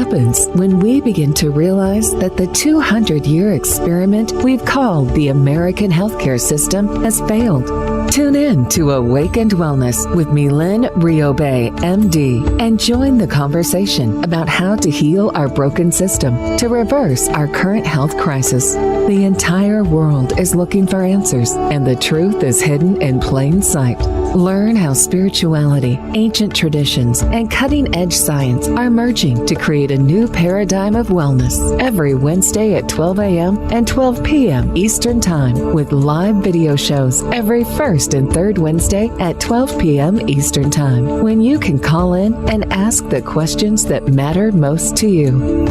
happens when we begin to realize that the 200-year experiment we've called the American healthcare system has failed. Tune in to Awakened Wellness with Mylaine Riobe, MD, and join the conversation about how to heal our broken system to reverse our current health crisis. The entire world is looking for answers, and the truth is hidden in plain sight. Learn how spirituality, ancient traditions, and cutting-edge science are merging to create a new paradigm of wellness every Wednesday at 12 a.m. and 12 p.m. Eastern Time, with live video shows every first and third Wednesday at 12 p.m. Eastern Time, when you can call in and ask the questions that matter most to you.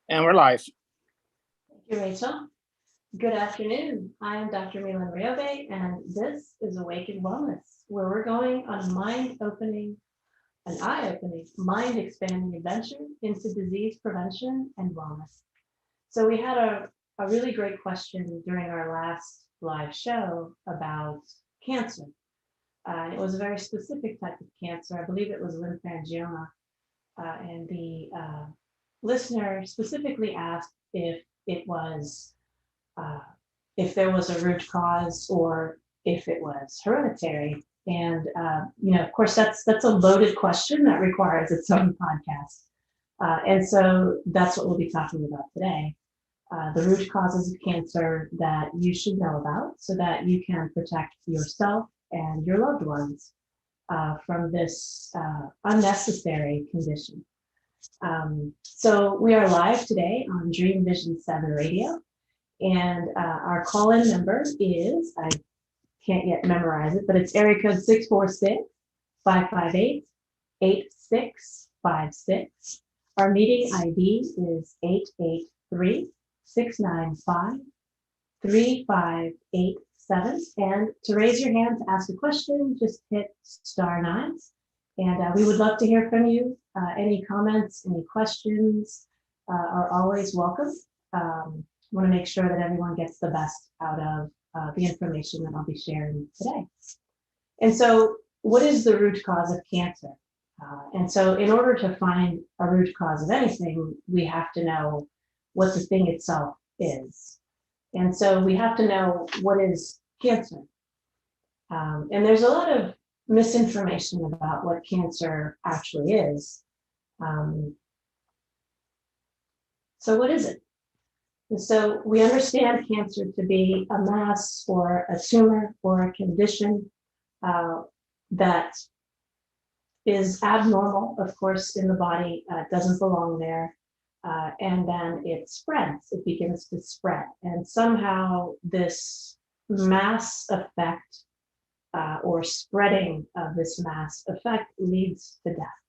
And we're live. Thank you, Rachel. Good afternoon. I am Dr. Mylaine Riobe, and this is Awakened Wellness, where we're going on a mind-opening, an eye-opening, mind-expanding adventure into disease prevention and wellness. So we had a really great question during our last live show about cancer. It was a very specific type of cancer. I believe it was lymphangioma. And the listener specifically asked if it was, if there was a root cause or if it was hereditary. And, of course, that's a loaded question that requires its own podcast. And so that's what we'll be talking about today. The root causes of cancer that you should know about so that you can protect yourself and your loved ones from this unnecessary condition. So we are live today on Dream Vision 7 Radio, and our call-in number is, I can't yet memorize it, but it's area code 646-558-8656. Our meeting ID is 883-695-3587. And to raise your hand to ask a question, just hit *9. And we would love to hear from you. Any comments, any questions are always welcome. Want to make sure that everyone gets the best out of the information that I'll be sharing today. And so what is the root cause of cancer? And so in order to find a root cause of anything, we have to know what the thing itself is. And so we have to know what is cancer. And there's a lot of misinformation about what cancer actually is. So what is it? And so we understand cancer to be a mass or a tumor or a condition that is abnormal, of course, in the body, doesn't belong there. And then it spreads, it begins to spread. And somehow this mass effect or spreading of this mass effect leads to death,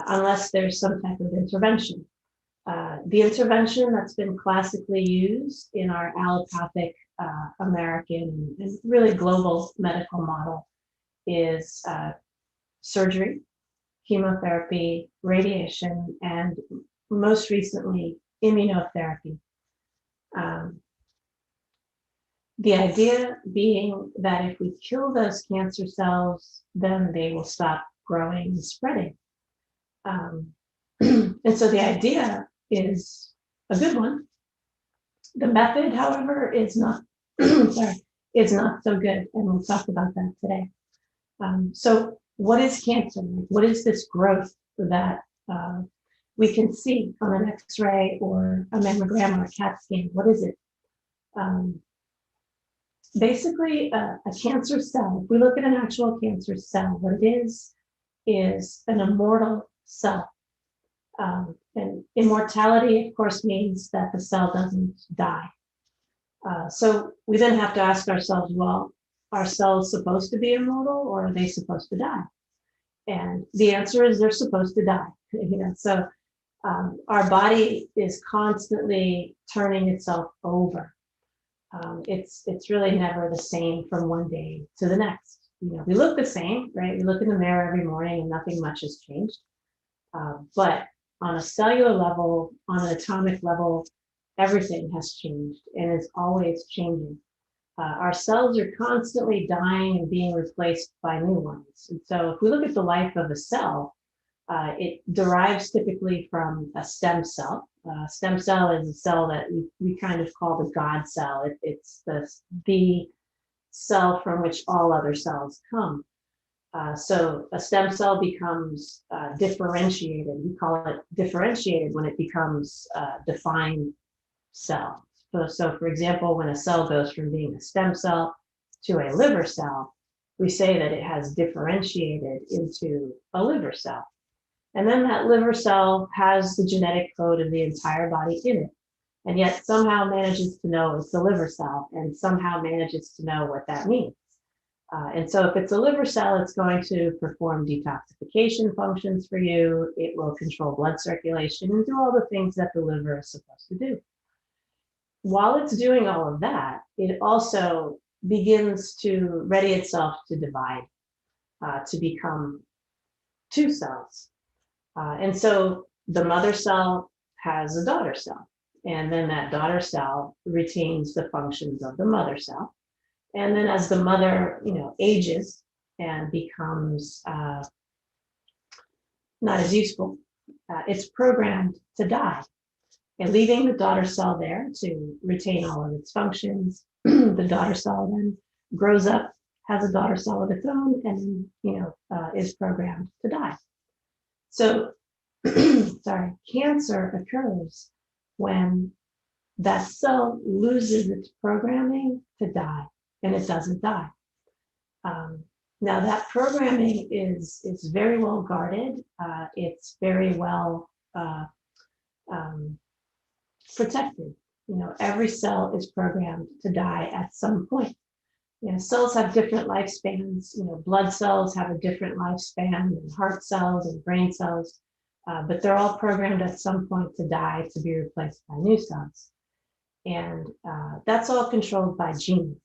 unless there's some type of intervention. The intervention that's been classically used in our allopathic American and really global medical model is surgery, chemotherapy, radiation, and most recently, immunotherapy. The idea being that if we kill those cancer cells, then they will stop growing and spreading. And so the idea is a good one. The method, however, is not, is not so good, and we'll talk about that today. So what is cancer? What is this growth that we can see on an X-ray or a mammogram or a CAT scan? What is it? Basically, a cancer cell, if we look at an actual cancer cell, what it is an immortal cell. And immortality, of course, means that the cell doesn't die. So we then have to ask ourselves, well, are cells supposed to be immortal or are they supposed to die? And the answer is they're supposed to die. So our body is constantly turning itself over. It's really never the same from one day to the next. We look the same, right? We look in the mirror every morning and nothing much has changed. But on a cellular level, on an atomic level, everything has changed and is always changing. Our cells are constantly dying and being replaced by new ones. And so if we look at the life of a cell, it derives typically from a stem cell. Stem cell is a cell that we kind of call the God cell. It's the cell from which all other cells come. So a stem cell becomes differentiated. We call it differentiated when it becomes a defined cell. So for example, when a cell goes from being a stem cell to a liver cell, we say that it has differentiated into a liver cell. And then that liver cell has the genetic code of the entire body in it, and yet somehow manages to know it's a liver cell and somehow manages to know what that means. And so if it's a liver cell, it's going to perform detoxification functions for you. It will control blood circulation and do all the things that the liver is supposed to do. While it's doing all of that, it also begins to ready itself to divide, to become two cells. And so the mother cell has a daughter cell, and then that daughter cell retains the functions of the mother cell. And then as the mother, ages and becomes not as useful, it's programmed to die, and leaving the daughter cell there to retain all of its functions. The daughter cell then grows up, has a daughter cell of its own, and is programmed to die. So, cancer occurs when that cell loses its programming to die, and it doesn't die. Now that programming is very well guarded. It's very well protected. Every cell is programmed to die at some point. Cells have different lifespans. Blood cells have a different lifespan than heart cells and brain cells, but they're all programmed at some point to die, to be replaced by new cells. And that's all controlled by genes.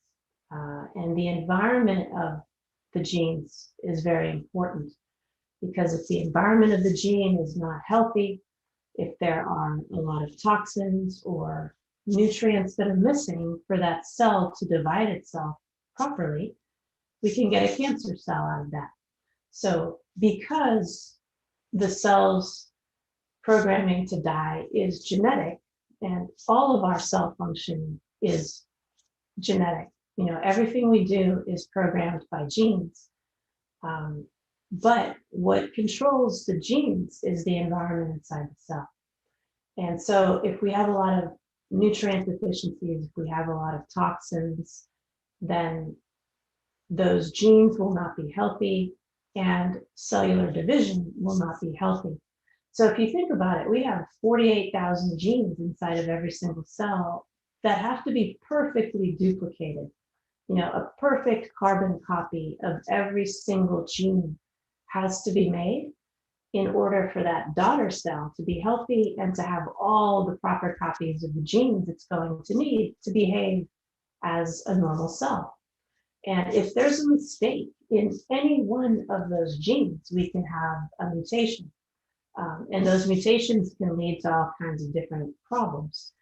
And the environment of the genes is very important, because if the environment of the gene is not healthy, if there are a lot of toxins or nutrients that are missing for that cell to divide itself properly, we can get a cancer cell out of that. So because the cell's programming to die is genetic, and all of our cell function is genetic, everything we do is programmed by genes. But what controls the genes is the environment inside the cell. And so if we have a lot of nutrient deficiencies, if we have a lot of toxins, then those genes will not be healthy and cellular division will not be healthy. So if you think about it, we have 48,000 genes inside of every single cell that have to be perfectly duplicated. A perfect carbon copy of every single gene has to be made in order for that daughter cell to be healthy and to have all the proper copies of the genes it's going to need to behave as a normal cell. And if there's a mistake in any one of those genes, we can have a mutation. And those mutations can lead to all kinds of different problems.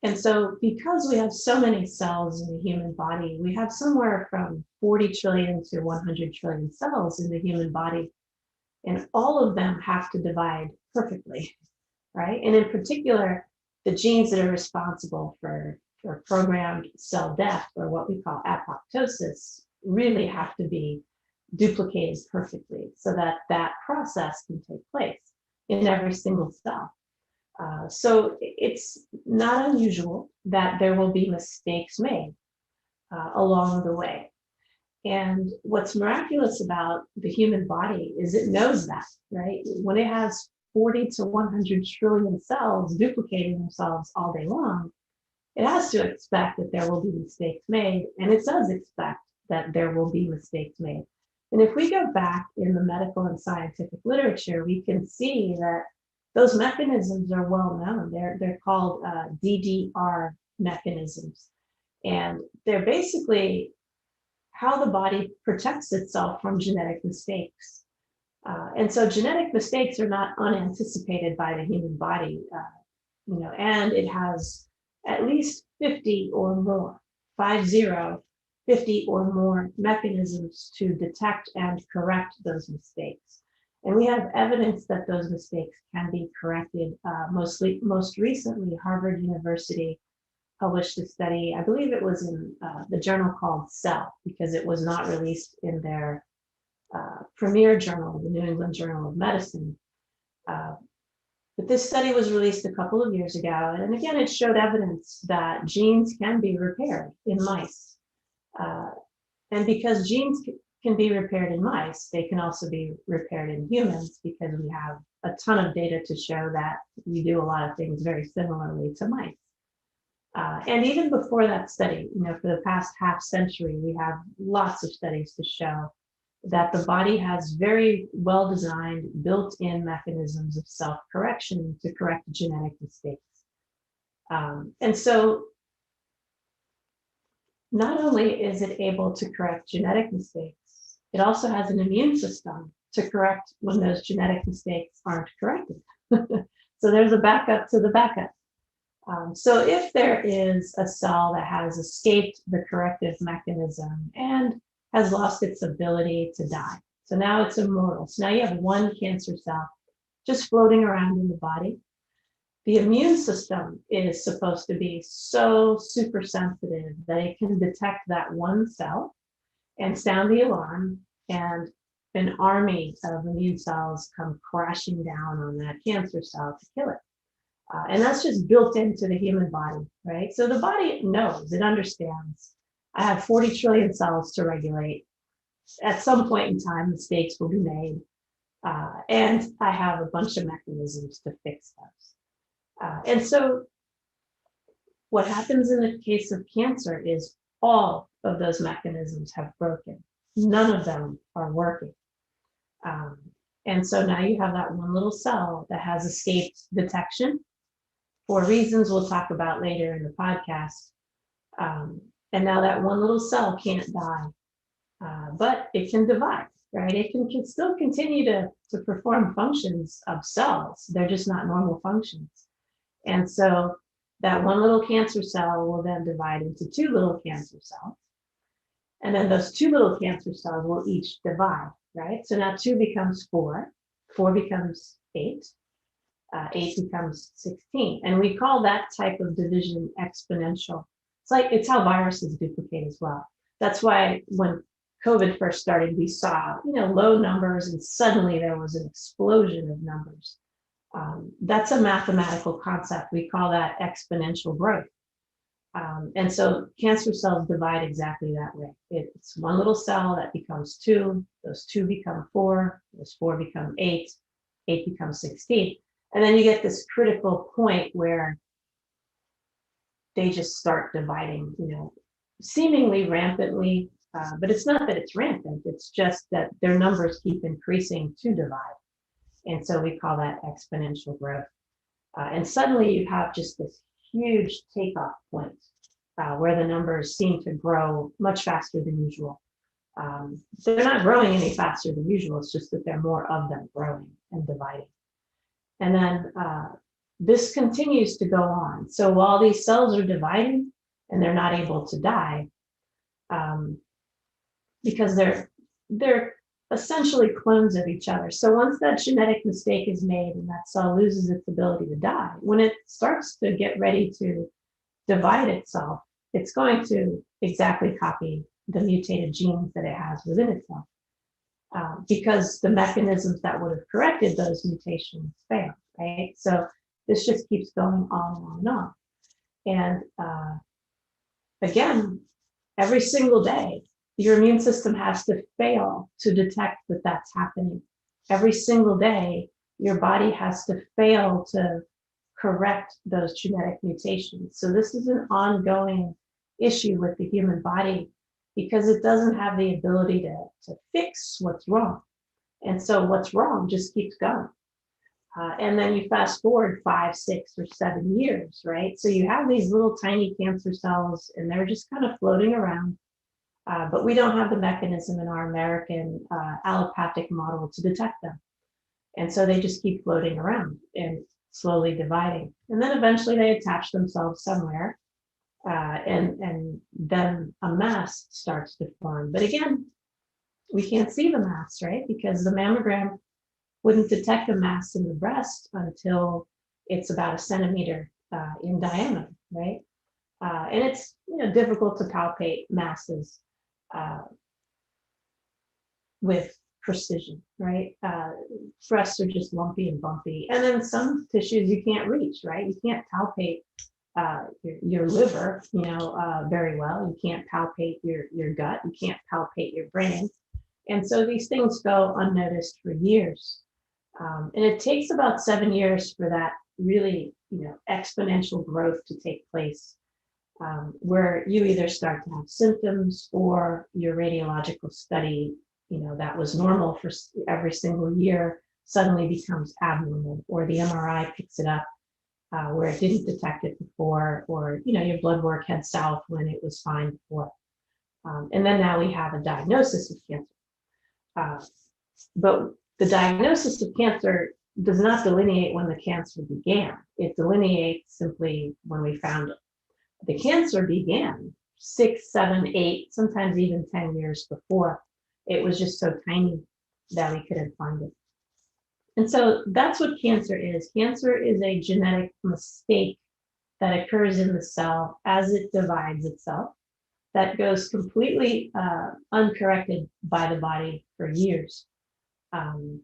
And so because we have so many cells in the human body, we have somewhere from 40 trillion to 100 trillion cells in the human body, and all of them have to divide perfectly, right? And in particular, the genes that are responsible for programmed cell death, or what we call apoptosis, really have to be duplicated perfectly so that that process can take place in every single cell. So it's not unusual that there will be mistakes made along the way. And what's miraculous about the human body is it knows that, right? When it has 40 to 100 trillion cells duplicating themselves all day long, it has to expect that there will be mistakes made, and it does expect that there will be mistakes made. And if we go back in the medical and scientific literature, we can see that those mechanisms are well known. They're called DDR mechanisms. And they're basically how the body protects itself from genetic mistakes. And so genetic mistakes are not unanticipated by the human body, and it has at least 50 or more, 50 or more mechanisms to detect and correct those mistakes. And we have evidence that those mistakes can be corrected. Most recently, Harvard University published a study, I believe it was in the journal called Cell, because it was not released in their premier journal, the New England Journal of Medicine. But this study was released a couple of years ago, and again, it showed evidence that genes can be repaired in mice. And because genes can be repaired in mice, they can also be repaired in humans, because we have a ton of data to show that we do a lot of things very similarly to mice. And even before that study, for the past half century, we have lots of studies to show that the body has very well-designed, built-in mechanisms of self-correction to correct genetic mistakes. And so not only is it able to correct genetic mistakes, it also has an immune system to correct when those genetic mistakes aren't corrected. So there's a backup to the backup. So if there is a cell that has escaped the corrective mechanism and has lost its ability to die, so now it's immortal. So now you have one cancer cell just floating around in the body. The immune system is supposed to be so super sensitive that it can detect that one cell and sound the alarm, and an army of immune cells come crashing down on that cancer cell to kill it. And that's just built into the human body, right? So the body knows, it understands. I have 40 trillion cells to regulate. At some point in time, mistakes will be made. And I have a bunch of mechanisms to fix those. And so what happens in the case of cancer is all of those mechanisms have broken. None of them are working. And so now you have that one little cell that has escaped detection for reasons we'll talk about later in the podcast. And now that one little cell can't die, but it can divide, right? It can still continue to perform functions of cells. They're just not normal functions. And so that one little cancer cell will then divide into two little cancer cells. And then those two little cancer cells will each divide, right? So now 2 becomes 4, 4 becomes 8, 8 becomes 16. And we call that type of division exponential. It's how viruses duplicate as well. That's why when COVID first started, we saw, low numbers, and suddenly there was an explosion of numbers. That's a mathematical concept. We call that exponential growth. And so cancer cells divide exactly that way. It's one little cell that becomes 2, those 2 become 4, those 4 become 8, 8 becomes 16. And then you get this critical point where they just start dividing, seemingly rampantly, but it's not that it's rampant, it's just that their numbers keep increasing to divide. And so we call that exponential growth. And suddenly you have just this huge takeoff point where the numbers seem to grow much faster than usual. They're not growing any faster than usual, it's just that there are more of them growing and dividing. And then this continues to go on. So while these cells are dividing and they're not able to die, because they're essentially clones of each other. So once that genetic mistake is made and that cell loses its ability to die, when it starts to get ready to divide itself, it's going to exactly copy the mutated genes that it has within itself, because the mechanisms that would have corrected those mutations failed, right? So this just keeps going on and on and on. And again, every single day, your immune system has to fail to detect that that's happening. Every single day, your body has to fail to correct those genetic mutations. So this is an ongoing issue with the human body because it doesn't have the ability to fix what's wrong. And so what's wrong just keeps going. And then you fast forward 5, 6, or 7 years, right? So you have these little tiny cancer cells and they're just kind of floating around. But we don't have the mechanism in our American allopathic model to detect them. And so they just keep floating around. And slowly dividing. And then eventually they attach themselves somewhere, and then a mass starts to form. But again, we can't see the mass, right? Because the mammogram wouldn't detect a mass in the breast until it's about a centimeter in diameter, right? And it's difficult to palpate masses with precision, right? Breasts are just lumpy and bumpy, and then some tissues you can't reach, right? You can't palpate your liver, very well. You can't palpate your gut. You can't palpate your brain, and so these things go unnoticed for years. And it takes about 7 years for that really, exponential growth to take place, where you either start to have symptoms or your radiological study, that was normal for every single year suddenly becomes abnormal, or the MRI picks it up where it didn't detect it before, or, your blood work heads south when it was fine before. And then now we have a diagnosis of cancer. But the diagnosis of cancer does not delineate when the cancer began. It delineates simply when we found it. The cancer began 6, 7, 8, sometimes even 10 years before. It was just so tiny that we couldn't find it. And so that's what cancer is. Cancer is a genetic mistake that occurs in the cell as it divides itself, that goes completely uncorrected by the body for years. And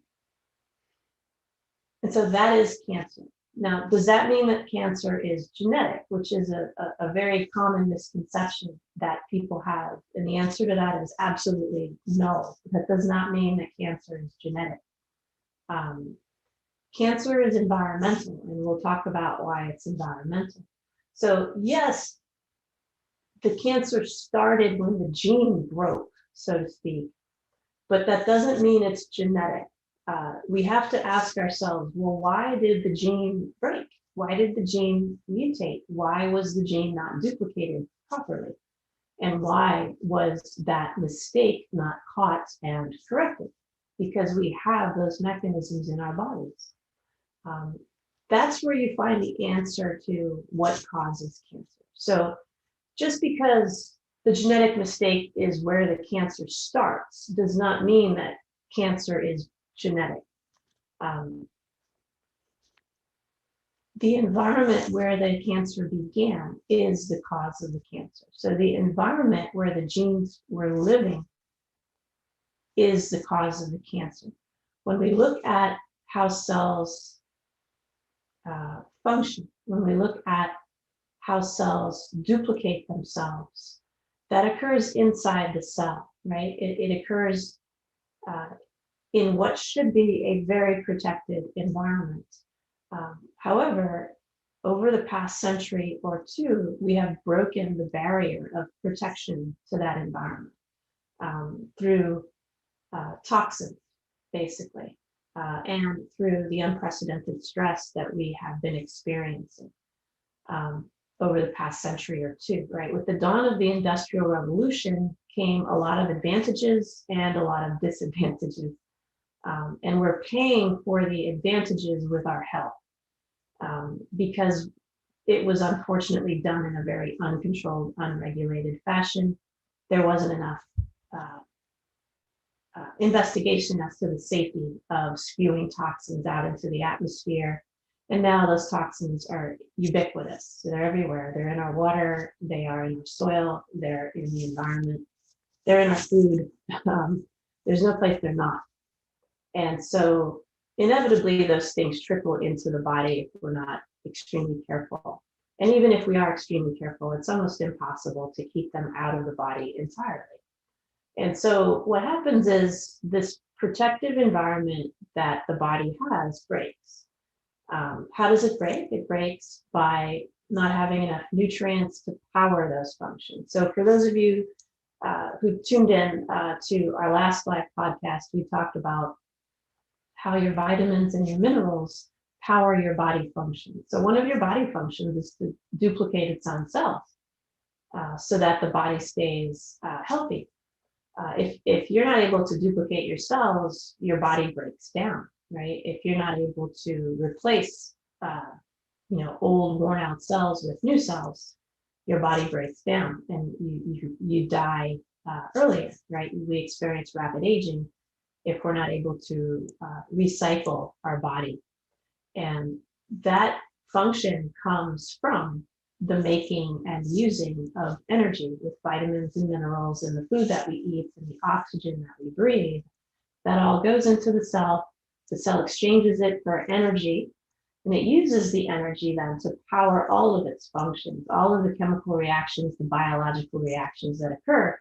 so that is cancer. Now, does that mean that cancer is genetic, which is a very common misconception that people have? And the answer to that is absolutely no. That does not mean that cancer is genetic. Cancer is environmental, and we'll talk about why it's environmental. So yes, the cancer started when the gene broke, so to speak, but that doesn't mean it's genetic. We have to ask ourselves, well, why did the gene break? Why did the gene mutate? Why was the gene not duplicated properly? And why was that mistake not caught and corrected? Because we have those mechanisms in our bodies. That's where you find the answer to what causes cancer. So just because the genetic mistake is where the cancer starts does not mean that cancer is genetic. The environment where the cancer began is the cause of the cancer. So the environment where the genes were living is the cause of the cancer. When we look at how cells function, when we look at how cells duplicate themselves, that occurs inside the cell, right? It occurs in what should be a very protected environment. However, over the past century or two, we have broken the barrier of protection to that environment through toxins, basically, and through the unprecedented stress that we have been experiencing over the past century or two, right? With the dawn of the Industrial Revolution came a lot of advantages and a lot of disadvantages. And we're paying for the advantages with our health because it was unfortunately done in a very uncontrolled, unregulated fashion. There wasn't enough investigation as to the safety of spewing toxins out into the atmosphere. And now those toxins are ubiquitous. So they're everywhere. They're in our water, they are in our soil, they're in the environment, they're in our food. There's no place they're not. And so inevitably those things trickle into the body if we're not extremely careful. And even if we are extremely careful, it's almost impossible to keep them out of the body entirely. And so what happens is this protective environment that the body has breaks. How does it break? It breaks by not having enough nutrients to power those functions. So for those of you who tuned in to our last live podcast, we talked about how your vitamins and your minerals power your body function. So one of your body functions is to duplicate its own cells so that the body stays healthy. If you're not able to duplicate your cells, your body breaks down, right? If you're not able to replace old worn out cells with new cells, your body breaks down and you die earlier, right? We experience rapid aging if we're not able to recycle our body. And that function comes from the making and using of energy with vitamins and minerals and the food that we eat and the oxygen that we breathe. That all goes into the cell exchanges it for energy, and it uses the energy then to power all of its functions, all of the chemical reactions, the biological reactions that occur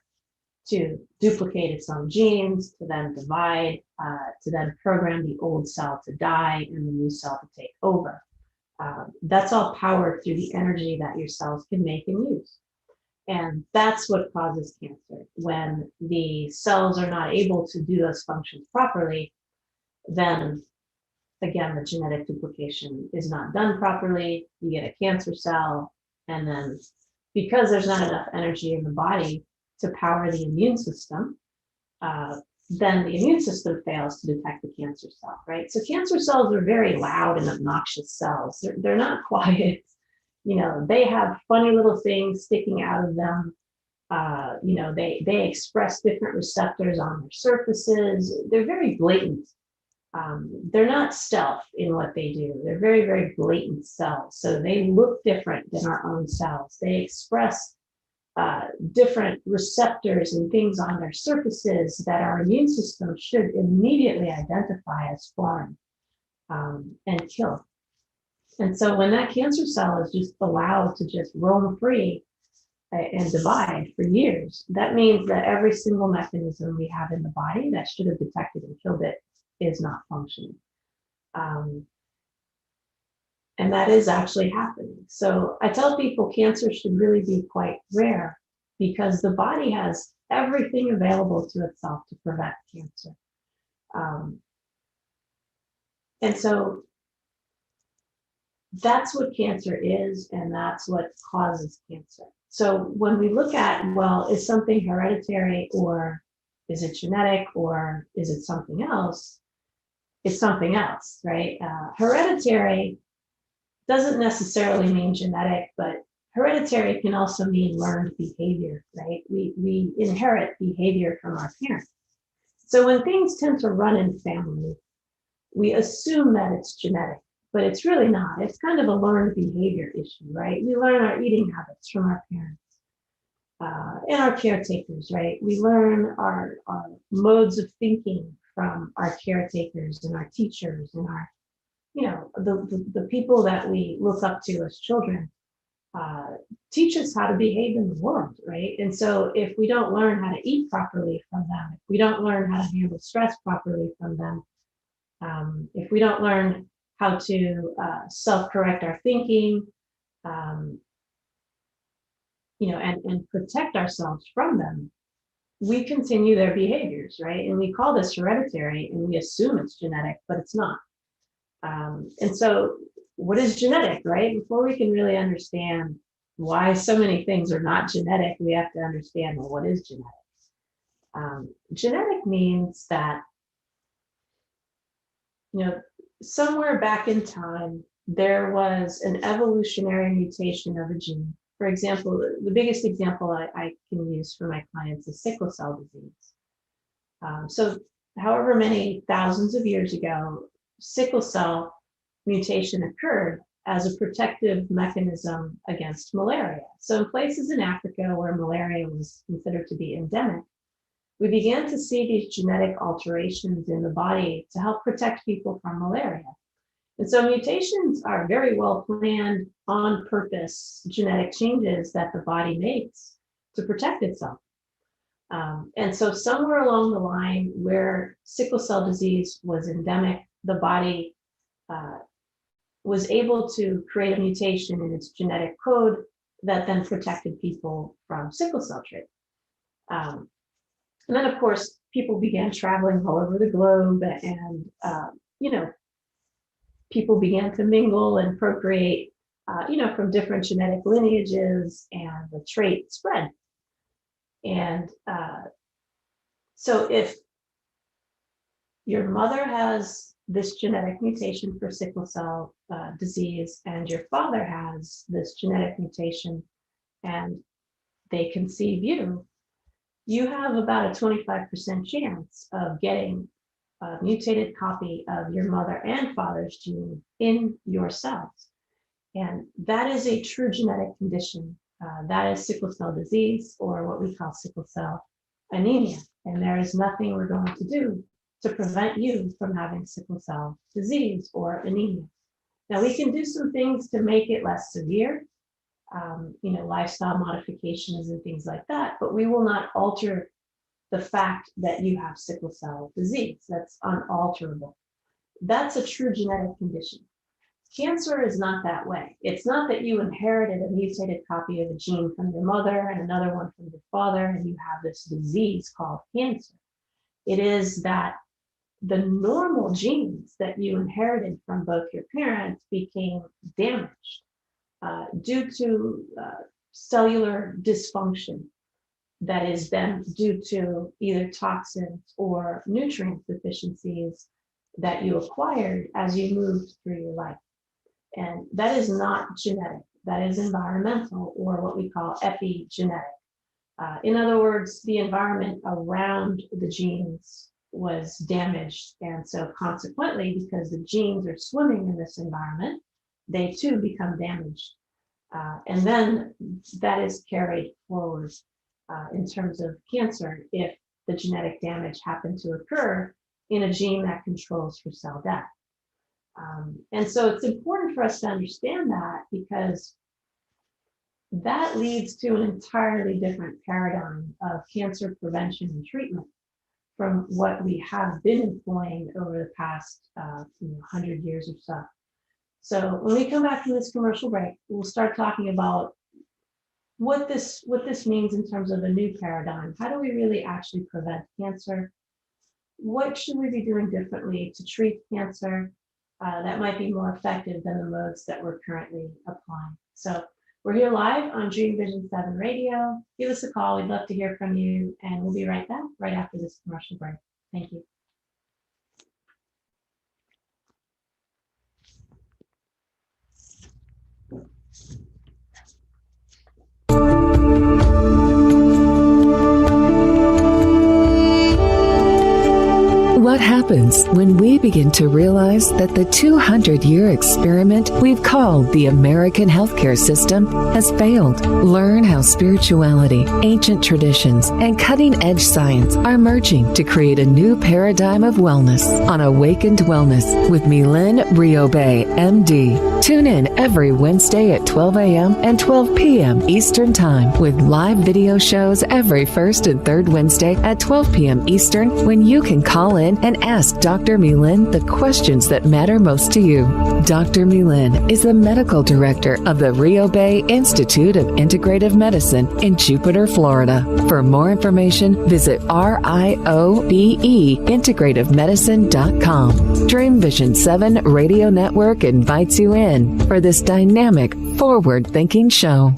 to duplicate its own genes, to then divide, to then program the old cell to die and the new cell to take over. That's all powered through the energy that your cells can make and use. And that's what causes cancer. When the cells are not able to do those functions properly, then again, the genetic duplication is not done properly. You get a cancer cell, and then because there's not enough energy in the body to power the immune system, then the immune system fails to detect the cancer cell, right? So cancer cells are very loud and obnoxious cells. They're not quiet. They have funny little things sticking out of them. They express different receptors on their surfaces. They're very blatant. They're not stealth in what they do. They're very, very blatant cells. So they look different than our own cells. They express different receptors and things on their surfaces that our immune system should immediately identify as foreign and kill. And so when that cancer cell is just allowed to just roam free and divide for years, that means that every single mechanism we have in the body that should have detected and killed it is not functioning. And that is actually happening. So I tell people cancer should really be quite rare because the body has everything available to itself to prevent cancer. And so that's what cancer is, and that's what causes cancer. So when we look at, well, is something hereditary, or is it genetic, or is it something else? It's something else, right? Hereditary doesn't necessarily mean genetic, but hereditary can also mean learned behavior, right? We inherit behavior from our parents. So when things tend to run in family, we assume that it's genetic, but it's really not. It's kind of a learned behavior issue, right? We learn our eating habits from our parents and our caretakers, right? We learn our modes of thinking from our caretakers and our teachers and our, the people that we look up to as children teach us how to behave in the world, right? And so if we don't learn how to eat properly from them, if we don't learn how to handle stress properly from them, if we don't learn how to self-correct our thinking, and protect ourselves from them, we continue their behaviors, right? And we call this hereditary, and we assume it's genetic, but it's not. And so what is genetic, right? Before we can really understand why so many things are not genetic, we have to understand, well, what is genetic? Genetic means that, somewhere back in time, there was an evolutionary mutation of a gene. For example, the biggest example I can use for my clients is sickle cell disease. So however many thousands of years ago, sickle cell mutation occurred as a protective mechanism against malaria. So in places in Africa where malaria was considered to be endemic, we began to see these genetic alterations in the body to help protect people from malaria. And so mutations are very well planned, on purpose genetic changes that the body makes to protect itself. And so somewhere along the line where sickle cell disease was endemic, the body was able to create a mutation in its genetic code that then protected people from sickle cell trait. And then, of course, people began traveling all over the globe, and people began to mingle and procreate, from different genetic lineages, and the trait spread. And so if your mother has this genetic mutation for sickle cell disease, and your father has this genetic mutation, and they conceive you, you have about a 25% chance of getting a mutated copy of your mother and father's gene in your cells. And that is a true genetic condition. That is sickle cell disease, or what we call sickle cell anemia. And there is nothing we're going to do to prevent you from having sickle cell disease or anemia. Now, we can do some things to make it less severe, lifestyle modifications and things like that, but we will not alter the fact that you have sickle cell disease. That's unalterable. That's a true genetic condition. Cancer is not that way. It's not that you inherited a mutated copy of a gene from your mother and another one from your father, and you have this disease called cancer. It is that the normal genes that you inherited from both your parents became damaged due to cellular dysfunction that is then due to either toxins or nutrient deficiencies that you acquired as you moved through your life. And that is not genetic, that is environmental, or what we call epigenetic. In other words, the environment around the genes was damaged. And so consequently, because the genes are swimming in this environment, they too become damaged. And then that is carried forward in terms of cancer if the genetic damage happened to occur in a gene that controls for cell death. And so it's important for us to understand that, because that leads to an entirely different paradigm of cancer prevention and treatment from what we have been employing over the past 100 years or so. So when we come back from this commercial break, we'll start talking about what this means in terms of a new paradigm. How do we really actually prevent cancer? What should we be doing differently to treat cancer that might be more effective than the modes that we're currently applying? So we're here live on Dream Vision 7 Radio. Give us a call. We'd love to hear from you, and we'll be right back right after this commercial break. Thank you. What happens when we begin to realize that the 200-year experiment we've called the American healthcare system has failed? Learn how spirituality, ancient traditions, and cutting-edge science are merging to create a new paradigm of wellness on Awakened Wellness with Mylaine Riobe, MD. Tune in every Wednesday at 12 a.m. and 12 p.m. Eastern Time with live video shows every first and third Wednesday at 12 p.m. Eastern, when you can call in and ask Dr. Mylaine the questions that matter most to you. Dr. Mylaine is the medical director of the Riobe Institute of Integrative Medicine in Jupiter, Florida. For more information, visit RIOBE-integrativemedicine.com. Dream Vision 7 Radio Network invites you in for this dynamic, forward-thinking show.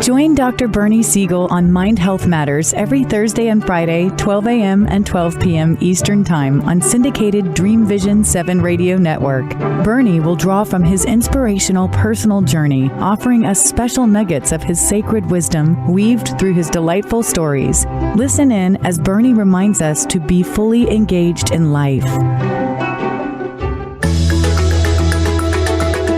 Join Dr. Bernie Siegel on Mind Health Matters every Thursday and Friday, 12 a.m. and 12 p.m. Eastern Time on syndicated Dream Vision 7 Radio Network. Bernie will draw from his inspirational personal journey, offering us special nuggets of his sacred wisdom weaved through his delightful stories. Listen in as Bernie reminds us to be fully engaged in life.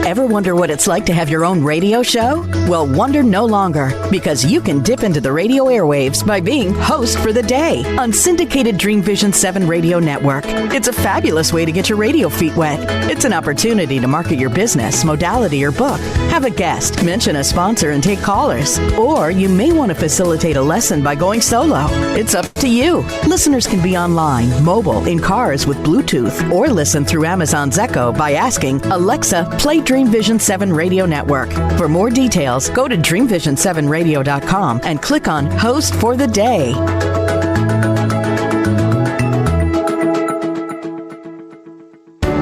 Ever wonder what it's like to have your own radio show? Well, wonder no longer, because you can dip into the radio airwaves by being host for the day on syndicated Dream Vision 7 Radio Network. It's a fabulous way to get your radio feet wet. It's an opportunity to market your business, modality, or book. Have a guest, mention a sponsor, and take callers. Or you may want to facilitate a lesson by going solo. It's up to you. Listeners can be online, mobile, in cars with Bluetooth, or listen through Amazon's Echo by asking, Alexa, play Dream Vision 7 Radio Network. For more details, go to dreamvision7radio.com and click on Host for the Day.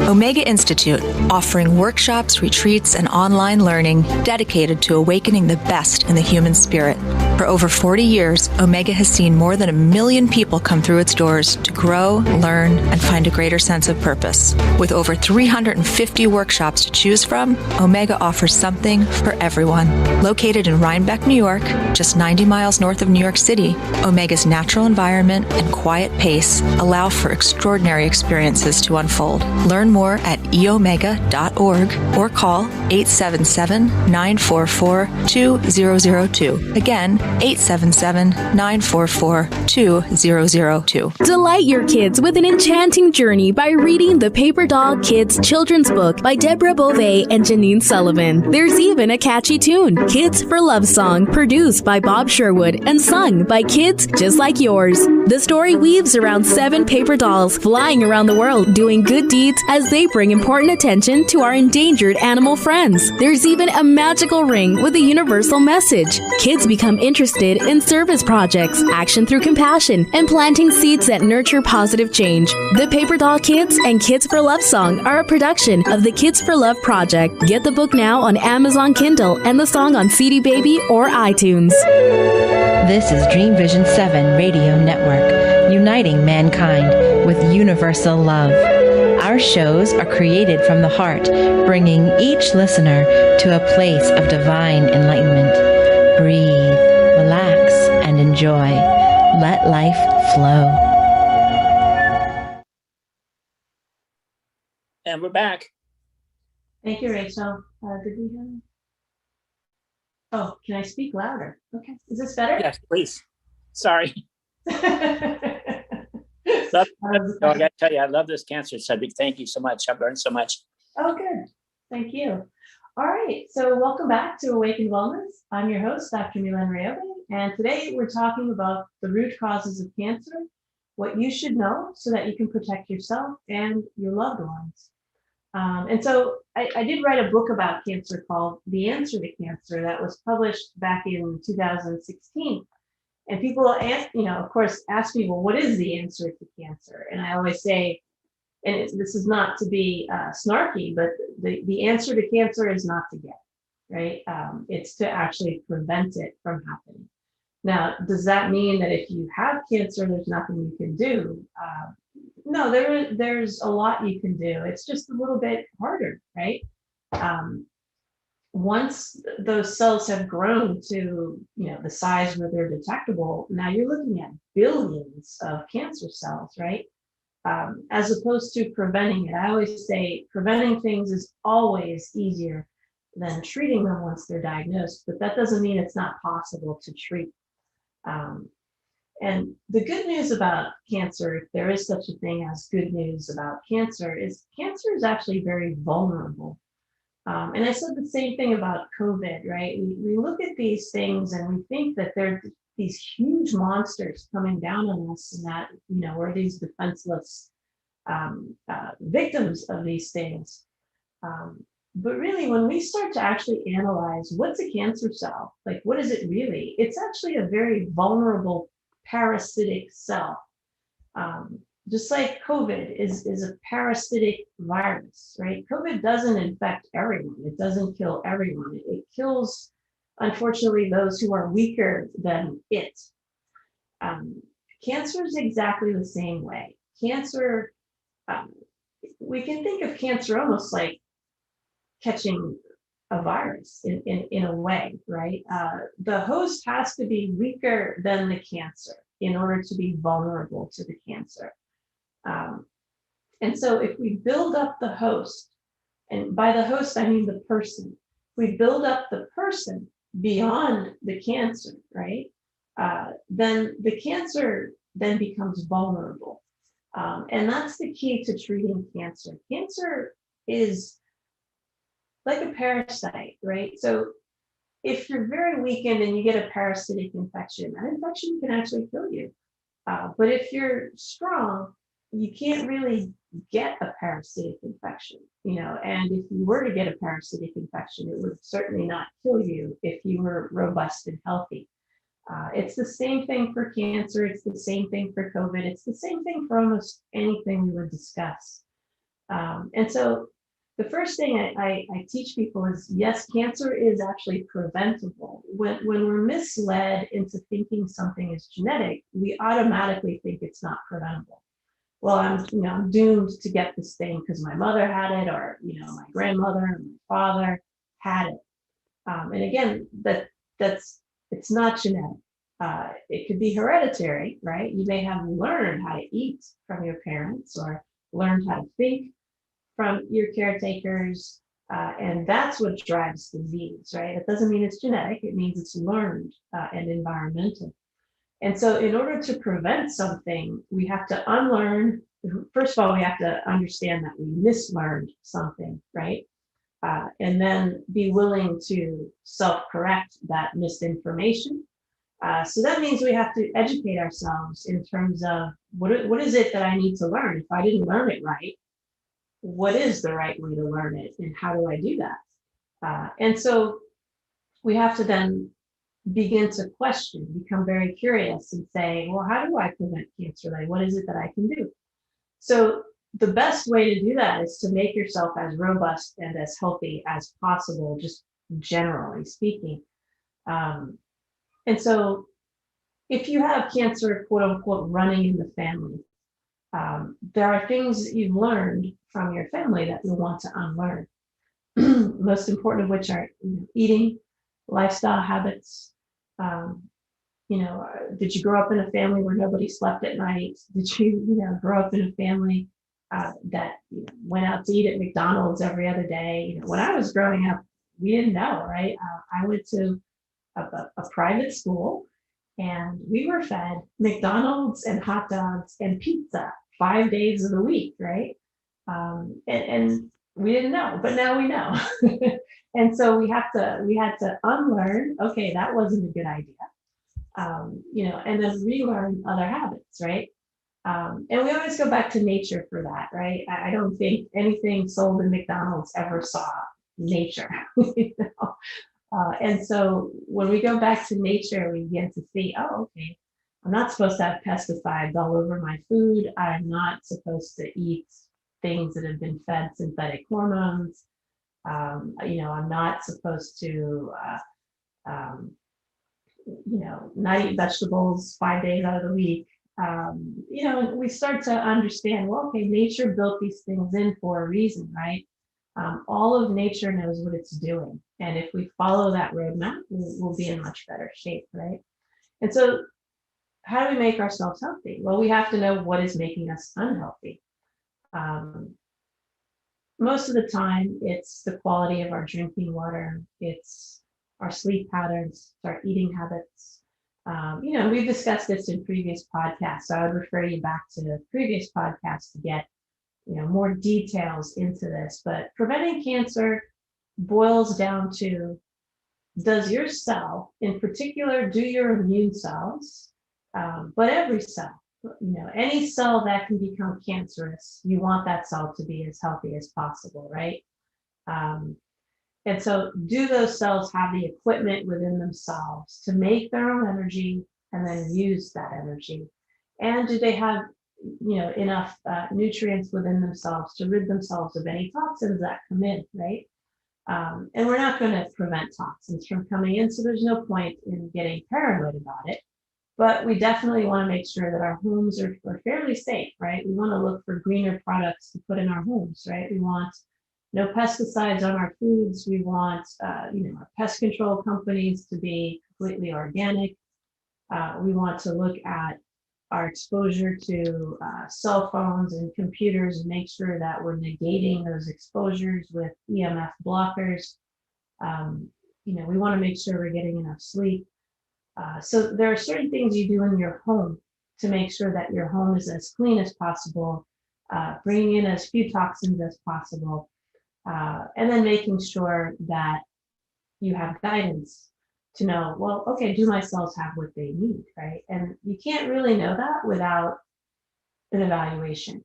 Omega Institute, offering workshops, retreats, and online learning dedicated to awakening the best in the human spirit. For over 40 years, Omega has seen more than 1 million people come through its doors to grow, learn, and find a greater sense of purpose. With over 350 workshops to choose from, Omega offers something for everyone. Located in Rhinebeck, New York, just 90 miles north of New York City, Omega's natural environment and quiet pace allow for extraordinary experiences to unfold. Learn more at eomega.org or call 877-944-2002. Again, 877-944-2002. Delight your kids with an enchanting journey by reading the Paper Doll Kids children's book by Deborah Beauvais and Janine Sullivan. There's even a catchy tune, Kids for Love Song, produced by Bob Sherwood and sung by kids just like yours. The story weaves around 7 paper dolls flying around the world doing good deeds as they bring important attention to our endangered animal friends. There's even a magical ring with a universal message. Kids become interested in service projects, action through compassion, and planting seeds that nurture positive change. The Paper Doll Kids and Kids for Love Song are a production of the Kids for Love Project. Get the book now on Amazon Kindle and the song on CD Baby or iTunes. This is Dream Vision 7 Radio Network, uniting mankind with universal love. Our shows are created from the heart, bringing each listener to a place of divine enlightenment. Breathe, relax, and enjoy. Let life flow. And we're back. Thank you, Rachel. Did we hear me? Oh, can I speak louder? Okay. Is this better? Yes, please. Sorry. I got to tell you, I love this cancer subject. Thank you so much. I've learned so much. Oh, good. Thank you. All right. So welcome back to Awakened Wellness. I'm your host, Dr. Mylaine Riobe, and today we're talking about the root causes of cancer, what you should know so that you can protect yourself and your loved ones. And so I did write a book about cancer called The Answer to Cancer that was published back in 2016. And people, of course, ask me, well, what is the answer to cancer? And I always say, and this is not to be snarky, but the answer to cancer is not to get, right? It's to actually prevent it from happening. Now, does that mean that if you have cancer, there's nothing you can do? No, there's a lot you can do. It's just a little bit harder, right? Once those cells have grown to, the size where they're detectable, now you're looking at billions of cancer cells, right? As opposed to preventing it. I always say preventing things is always easier than treating them once they're diagnosed, but that doesn't mean it's not possible to treat. And the good news about cancer, if there is such a thing as good news about cancer is actually very vulnerable. And I said the same thing about COVID, right? We look at these things and we think that they're these huge monsters coming down on us and that, we're these defenseless victims of these things. But really, when we start to actually analyze what's a cancer cell, like what is it really? It's actually a very vulnerable parasitic cell. Just like COVID is a parasitic virus, right? COVID doesn't infect everyone. It doesn't kill everyone. It kills, unfortunately, those who are weaker than it. Cancer is exactly the same way. Cancer, we can think of cancer almost like catching a virus in a way, right? The host has to be weaker than the cancer in order to be vulnerable to the cancer. And so if we build up the host, and by the host, I mean the person, we build up the person beyond the cancer, right? Then the cancer then becomes vulnerable. And that's the key to treating cancer. Cancer is like a parasite, right? So if you're very weakened and you get a parasitic infection, that infection can actually kill you. But if you're strong, you can't really get a parasitic infection, and if you were to get a parasitic infection, it would certainly not kill you if you were robust and healthy. It's the same thing for cancer. It's the same thing for COVID. It's the same thing for almost anything we would discuss. And so the first thing I teach people is, yes, cancer is actually preventable. When we're misled into thinking something is genetic, we automatically think it's not preventable. Well, I'm doomed to get this thing because my mother had it, or my grandmother and my father had it. And again, it's not genetic. It could be hereditary, right? You may have learned how to eat from your parents, or learned how to think from your caretakers, and that's what drives disease, right? It doesn't mean it's genetic. It means it's learned and environmental. And so in order to prevent something, we have to unlearn. First of all, we have to understand that we mislearned something, right? And then be willing to self-correct that misinformation. So that means we have to educate ourselves in terms of what is it that I need to learn? If I didn't learn it right, what is the right way to learn it, and how do I do that? And so we have to then begin to question, become very curious, and say, well, how do I prevent cancer? Like, what is it that I can do? So the best way to do that is to make yourself as robust and as healthy as possible, just generally speaking. And so if you have cancer, quote unquote, running in the family, there are things that you've learned from your family that you'll want to unlearn. Most important of which are eating, lifestyle habits. Did you grow up in a family where nobody slept at night? Did you, grow up in a family that went out to eat at McDonald's every other day? When I was growing up, we didn't know, right? I went to a private school, and we were fed McDonald's and hot dogs and pizza 5 days of the week, right? And we didn't know, but now we know. And so we had to unlearn, okay, that wasn't a good idea. And then relearn other habits, right? And we always go back to nature for that, right? I don't think anything sold in McDonald's ever saw nature. And so when we go back to nature, we begin to see, oh, okay, I'm not supposed to have pesticides all over my food. I'm not supposed to eat things that have been fed synthetic hormones. I'm not supposed to, not eat vegetables 5 days out of the week. We start to understand, well, okay, nature built these things in for a reason, right? All of nature knows what it's doing. And if we follow that roadmap, we'll be in much better shape, right? And so how do we make ourselves healthy? Well, we have to know what is making us unhealthy. Most of the time, it's the quality of our drinking water. It's our sleep patterns, it's our eating habits. We've discussed this in previous podcasts, so I would refer you back to the previous podcast to get more details into this. But preventing cancer boils down to, does your cell, in particular, do your immune cells, but every cell, any cell that can become cancerous, you want that cell to be as healthy as possible, right? And so do those cells have the equipment within themselves to make their own energy and then use that energy? And do they have enough nutrients within themselves to rid themselves of any toxins that come in, right? And we're not going to prevent toxins from coming in, so there's no point in getting paranoid about it. But we definitely want to make sure that our homes are fairly safe, right? We want to look for greener products to put in our homes, right? We want no pesticides on our foods. We want, our pest control companies to be completely organic. We want to look at our exposure to cell phones and computers and make sure that we're negating those exposures with EMF blockers. We want to make sure we're getting enough sleep. So there are certain things you do in your home to make sure that your home is as clean as possible, bringing in as few toxins as possible, and then making sure that you have guidance to know, well, okay, do my cells have what they need, right? And you can't really know that without an evaluation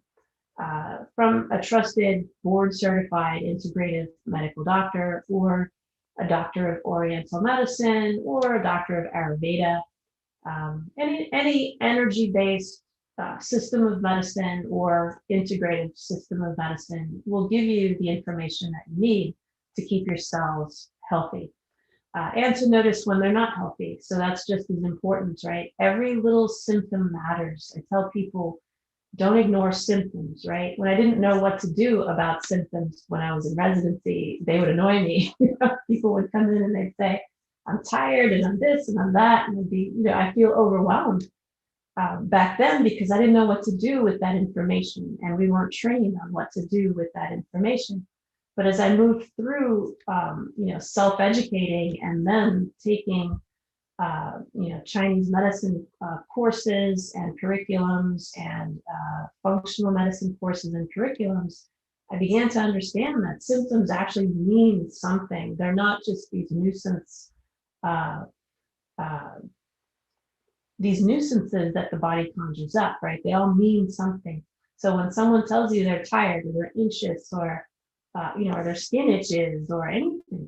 from a trusted, board-certified integrative medical doctor, or a doctor of Oriental medicine, or a doctor of Ayurveda. Any energy-based system of medicine or integrated system of medicine will give you the information that you need to keep your cells healthy and to notice when they're not healthy. So that's just as important, right? Every little symptom matters. I tell people, don't ignore symptoms, right? When I didn't know what to do about symptoms when I was in residency, they would annoy me. People would come in and they'd say, I'm tired and I'm this and I'm that. And it'd be, I feel overwhelmed back then because I didn't know what to do with that information. And we weren't trained on what to do with that information. But as I moved through, self-educating and then taking Chinese medicine courses and curriculums and functional medicine courses and curriculums, I began to understand that symptoms actually mean something. They're not just these nuisances that the body conjures up, right? They all mean something. So when someone tells you they're tired or they're anxious or or their skin itches or anything,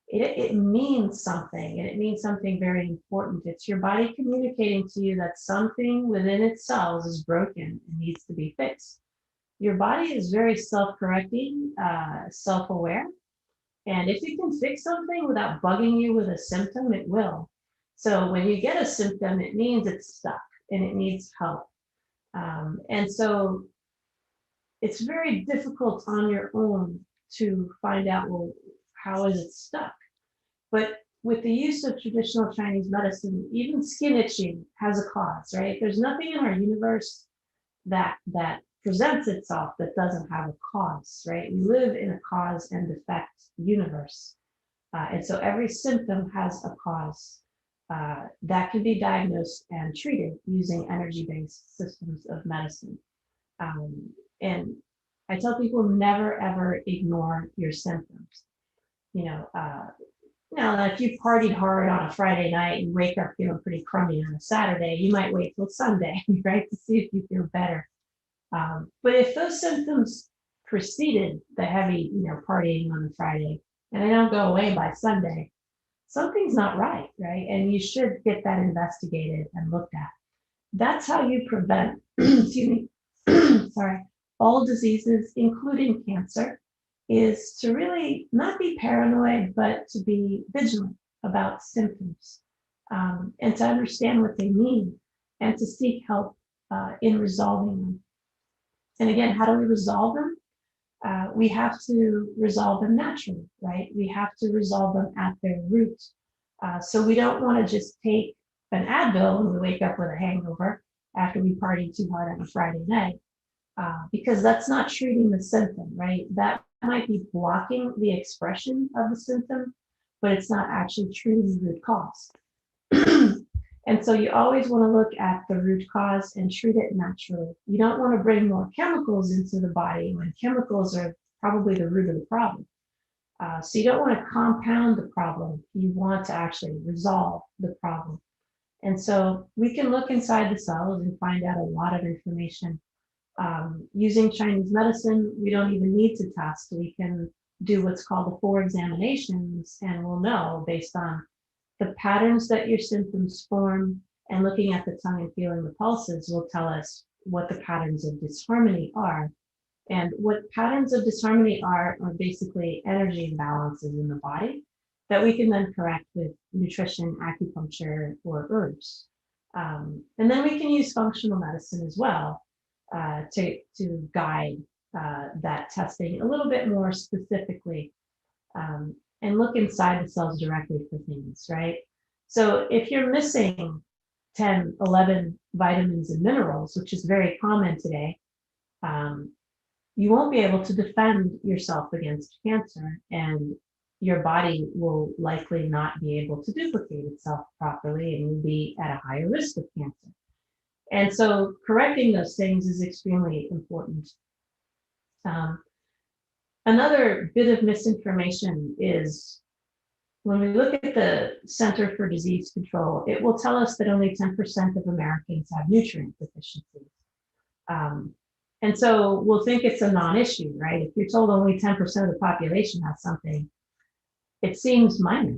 it means something, and it means something very important. It's your body communicating to you that something within its cells is broken and needs to be fixed. Your body is very self-correcting, self-aware, and if it can fix something without bugging you with a symptom, it will. So when you get a symptom, it means it's stuck and it needs help. And so it's very difficult on your own to find out, well, how is it stuck? But with the use of traditional Chinese medicine, even skin itching has a cause, right? There's nothing in our universe that presents itself that doesn't have a cause, right? We live in a cause and effect universe. And so every symptom has a cause that can be diagnosed and treated using energy-based systems of medicine. And I tell people, never, ever ignore your symptoms. Now, if you partied hard on a Friday night and wake up feeling pretty crummy on a Saturday, you might wait till Sunday, right, to see if you feel better. But if those symptoms preceded the heavy, partying on the Friday, and they don't go away by Sunday, something's not right, right? And you should get that investigated and looked at. That's how you prevent, excuse me, sorry, all diseases, including cancer, is to really not be paranoid, but to be vigilant about symptoms and to understand what they mean and to seek help in resolving them. And again, how do we resolve them? We have to resolve them naturally, right? We have to resolve them at their root. So we don't want to just take an Advil when we wake up with a hangover after we partied too hard on a Friday night, because that's not treating the symptom, right? That might be blocking the expression of the symptom, but it's not actually treating the root cause. And so you always want to look at the root cause and treat it naturally. You don't want to bring more chemicals into the body when chemicals are probably the root of the problem. So you don't want to compound the problem. You want to actually resolve the problem. And so we can look inside the cells and find out a lot of information. Using Chinese medicine, we don't even need to test. We can do what's called the 4 examinations, and we'll know based on the patterns that your symptoms form, and looking at the tongue and feeling the pulses will tell us what the patterns of disharmony are. And what patterns of disharmony are basically energy imbalances in the body that we can then correct with nutrition, acupuncture, or herbs. And then we can use functional medicine as well to guide that testing a little bit more specifically. And look inside the cells directly for things, right? So if you're missing 10, 11 vitamins and minerals, which is very common today, you won't be able to defend yourself against cancer, and your body will likely not be able to duplicate itself properly, and you'll be at a higher risk of cancer. And so correcting those things is extremely important. Another bit of misinformation is when we look at the Center for Disease Control, it will tell us that only 10% of Americans have nutrient deficiencies. And so we'll think it's a non-issue, right? If you're told only 10% of the population has something, it seems minor.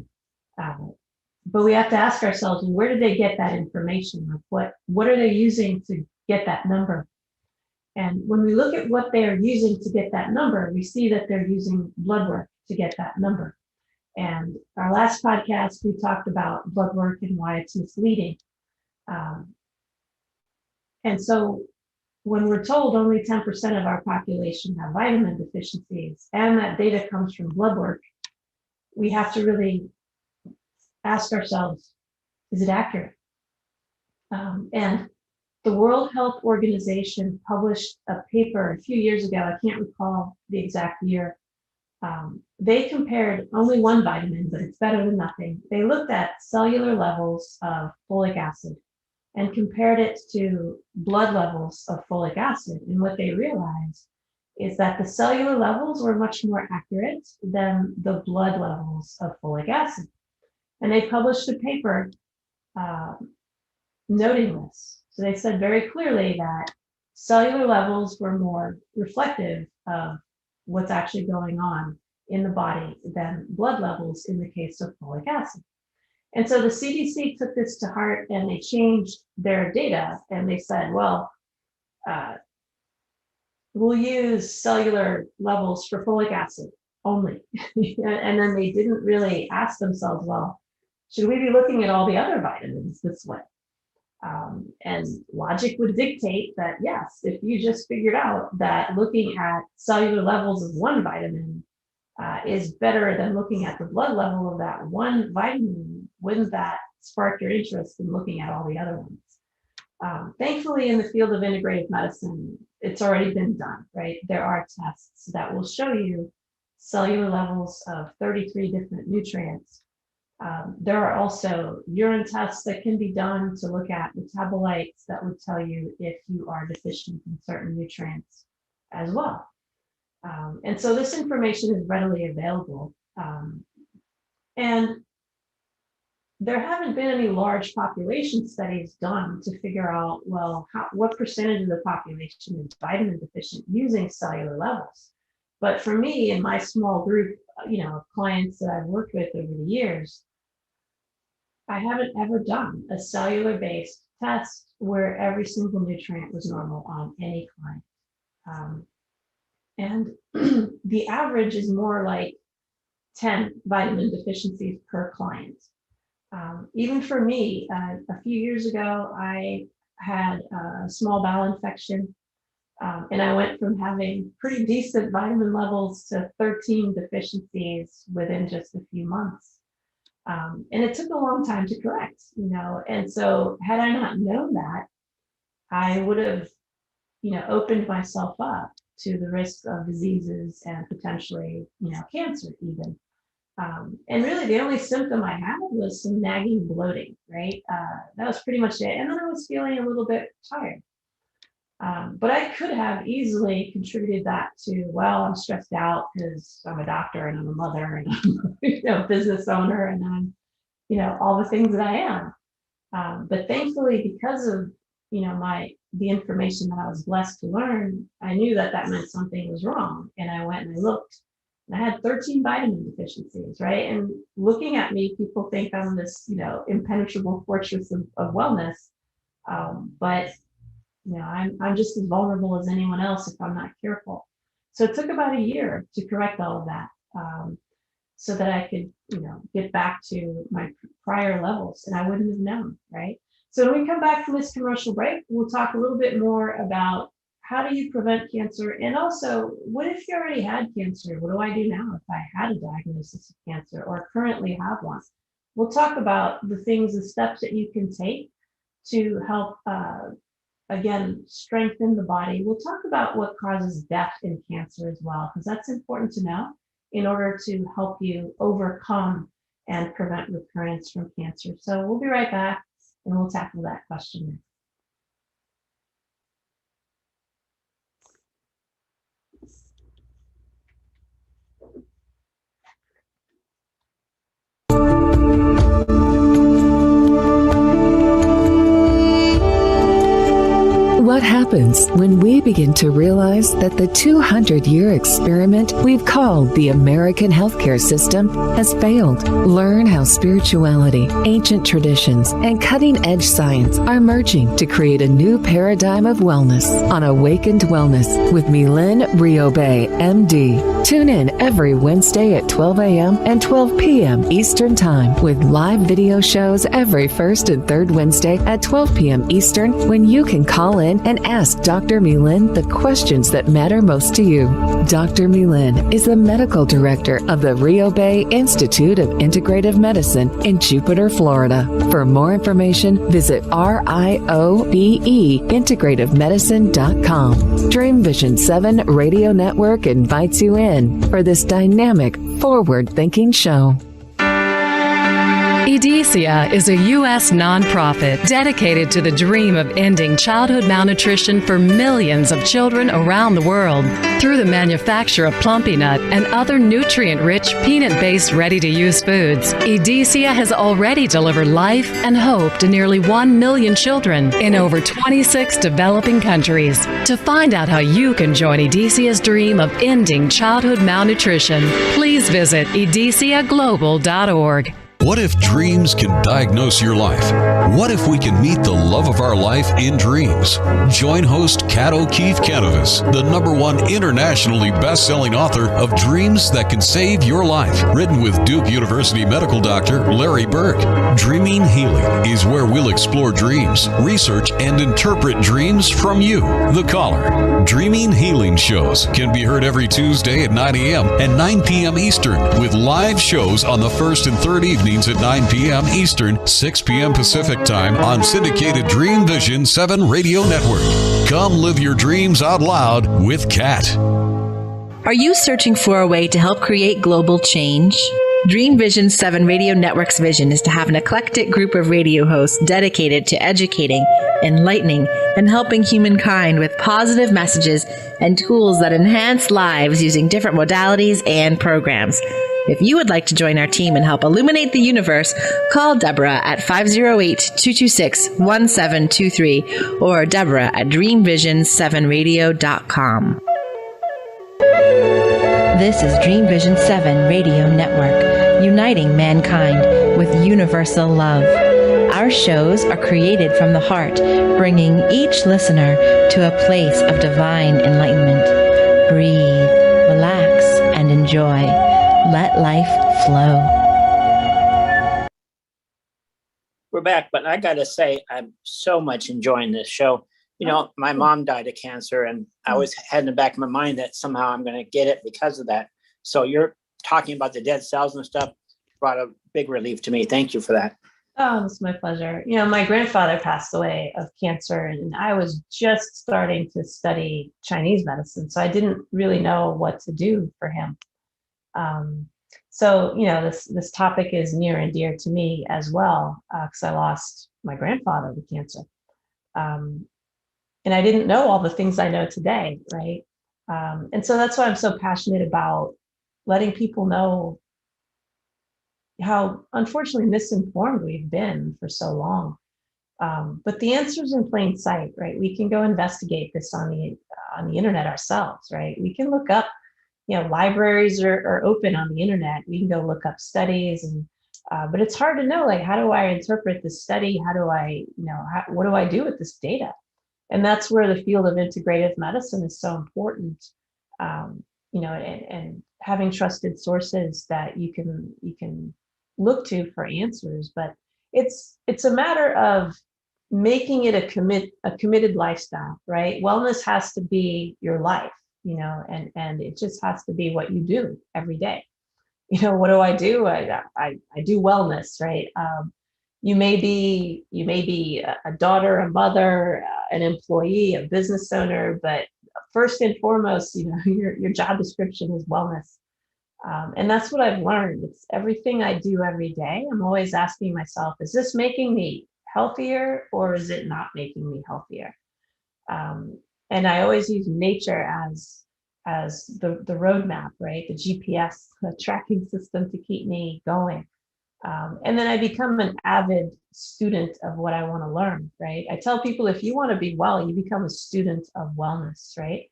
But we have to ask ourselves, where did they get that information? Like what are they using get that number. And when we look at what they are using to get that number, we see that they're using blood work to get that number. And our last podcast, we talked about blood work and why it's misleading. And so when we're told only 10% of our population have vitamin deficiencies, and that data comes from blood work, we have to really ask ourselves, is it accurate? And the World Health Organization published a paper a few years ago, I can't recall the exact year. They compared only one vitamin, but it's better than nothing. They looked at cellular levels of folic acid and compared it to blood levels of folic acid. And what they realized is that the cellular levels were much more accurate than the blood levels of folic acid. And they published a paper noting this. So they said very clearly that cellular levels were more reflective of what's actually going on in the body than blood levels in the case of folic acid. And so the CDC took this to heart and they changed their data and they said, well, we'll use cellular levels for folic acid only. And then they didn't really ask themselves, well, should we be looking at all the other vitamins this way? And logic would dictate that, yes, if you just figured out that looking at cellular levels of one vitamin is better than looking at the blood level of that one vitamin, wouldn't that spark your interest in looking at all the other ones? Thankfully, in the field of integrative medicine, it's already been done, right? There are tests that will show you cellular levels of 33 different nutrients. There are also urine tests that can be done to look at metabolites that would tell you if you are deficient in certain nutrients as well. And so this information is readily available. And there haven't been any large population studies done to figure out, well, what percentage of the population is vitamin deficient using cellular levels. But for me and my small group, of clients that I've worked with over the years, I haven't ever done a cellular-based test where every single nutrient was normal on any client. And the average is more like 10 vitamin deficiencies per client. Even for me, a few years ago, I had a small bowel infection, and I went from having pretty decent vitamin levels to 13 deficiencies within just a few months. And it took a long time to correct, and so had I not known that, I would have, opened myself up to the risk of diseases and potentially, cancer even. And really the only symptom I had was some nagging bloating, right? That was pretty much it. And then I was feeling a little bit tired. But I could have easily contributed that to, well, I'm stressed out because I'm a doctor and I'm a mother and I'm a business owner and I'm, all the things that I am. But thankfully, because of, the information that I was blessed to learn, I knew that meant something was wrong. And I went and I looked. And I had 13 vitamin deficiencies, right? And looking at me, people think I'm this, impenetrable fortress of wellness. But I'm just as vulnerable as anyone else if I'm not careful. So it took about a year to correct all of that, so that I could, get back to my prior levels, and I wouldn't have known, right? So when we come back from this commercial break, we'll talk a little bit more about how do you prevent cancer, and also what if you already had cancer? What do I do now if I had a diagnosis of cancer or currently have one? We'll talk about the things, the steps that you can take to help. Again, strengthen the body. We'll talk about what causes death in cancer as well, because that's important to know in order to help you overcome and prevent recurrence from cancer. So we'll be right back and we'll tackle that question What happens happens when we begin to realize that the 200-year experiment we've called the American healthcare system has failed. Learn how spirituality, ancient traditions, and cutting-edge science are merging to create a new paradigm of wellness on Awakened Wellness with Mylaine Riobe, MD. Tune in every Wednesday at 12 a.m. and 12 p.m. Eastern Time with live video shows every first and third Wednesday at 12 p.m. Eastern, when you can call in and ask Dr. Mylaine the questions that matter most to you. Dr. Mylaine is the medical director of the Riobe Institute of Integrative Medicine in Jupiter, Florida. For more information, visit RIOBE-integrativemedicine.com. Dream Vision 7 Radio Network invites you in for this dynamic, forward-thinking show. Edesia is a U.S. nonprofit dedicated to the dream of ending childhood malnutrition for millions of children around the world through the manufacture of Plumpy Nut and other nutrient-rich peanut-based ready-to-use foods. Edesia has already delivered life and hope to nearly 1 million children in over 26 developing countries. To find out how you can join Edesia's dream of ending childhood malnutrition, please visit edesiaglobal.org. What if dreams can diagnose your life? What if we can meet the love of our life in dreams? Join host Kat O'Keefe Canavas, the #1 internationally best-selling author of Dreams That Can Save Your Life, written with Duke University medical doctor Larry Burke. Dreaming Healing is where we'll explore dreams, research, and interpret dreams from you, the caller. Dreaming Healing shows can be heard every Tuesday at 9 a.m. and 9 p.m. Eastern, with live shows on the first and third evenings at 9 p.m. Eastern, 6 p.m. Pacific Time on syndicated Dream Vision 7 Radio Network. Come live your dreams out loud with Kat. Are you searching for a way to help create global change? Dream Vision 7 Radio Network's vision is to have an eclectic group of radio hosts dedicated to educating, enlightening, and helping humankind with positive messages and tools that enhance lives using different modalities and programs. If you would like to join our team and help illuminate the universe, call Deborah at 508-226-1723 or Deborah at dreamvision7radio.com. This is Dream Vision 7 Radio Network, uniting mankind with universal love. Our shows are created from the heart, bringing each listener to a place of divine enlightenment. Breathe, relax, and enjoy. Let life flow. We're back, but I got to say, I'm so much enjoying this show. You know, my mom died of cancer, and I always had in the back of my mind that somehow I'm going to get it because of that. So you're talking about the dead cells and stuff brought a big relief to me. Thank you for that. Oh, it's my pleasure. You know, my grandfather passed away of cancer, and I was just starting to study Chinese medicine, so I didn't really know what to do for him. So, you know, this topic is near and dear to me as well, because I lost my grandfather with cancer. And I didn't know all the things I know today, right? And so that's why I'm so passionate about letting people know how unfortunately misinformed we've been for so long. But the answer's in plain sight, right? We can go investigate this on the internet ourselves, right? We can look up, you know, libraries are open on the internet. We can go look up studies, and but it's hard to know, like, how do I interpret this study? How do I, you know, what do I do with this data? And that's where the field of integrative medicine is so important. You know, and having trusted sources that you can look to for answers. But it's a matter of making it a committed lifestyle, right? Wellness has to be your life, you know, and it just has to be what you do every day. You know, what do? I do wellness, right? You may be a daughter, a mother, an employee, a business owner, but first and foremost, you know, your job description is wellness. And that's what I've learned. It's everything I do every day. I'm always asking myself, is this making me healthier or is it not making me healthier? And I always use nature as the roadmap, right? The GPS, the tracking system to keep me going. And then I become an avid student of what I want to learn, right? I tell people, if you want to be well, you become a student of wellness, right?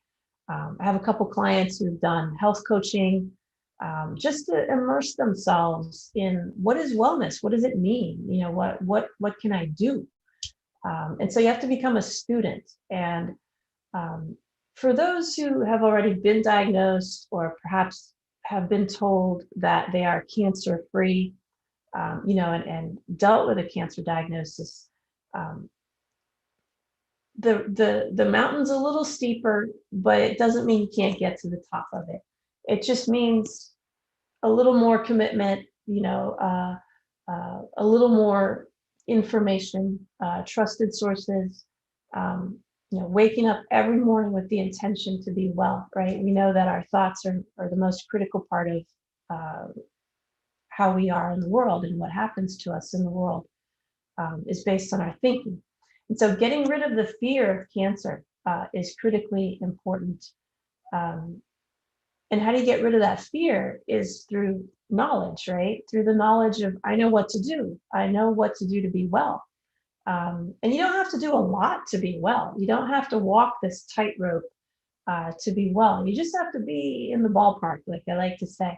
I have a couple clients who've done health coaching, just to immerse themselves in what is wellness? What does it mean? You know, what can I do? And so you have to become a student. And for those who have already been diagnosed or perhaps have been told that they are cancer-free, you know, and dealt with a cancer diagnosis, the mountain's a little steeper, but it doesn't mean you can't get to the top of it. It just means a little more commitment, you know, a little more information, trusted sources, you know, waking up every morning with the intention to be well, right? We know that our thoughts are the most critical part of how we are in the world, and what happens to us in the world is based on our thinking. And so getting rid of the fear of cancer is critically important. And how do you get rid of that fear is through knowledge, right? Through the knowledge of, I know what to do. I know what to do to be well. And you don't have to do a lot to be well. You don't have to walk this tightrope to be well. You just have to be in the ballpark, like I like to say.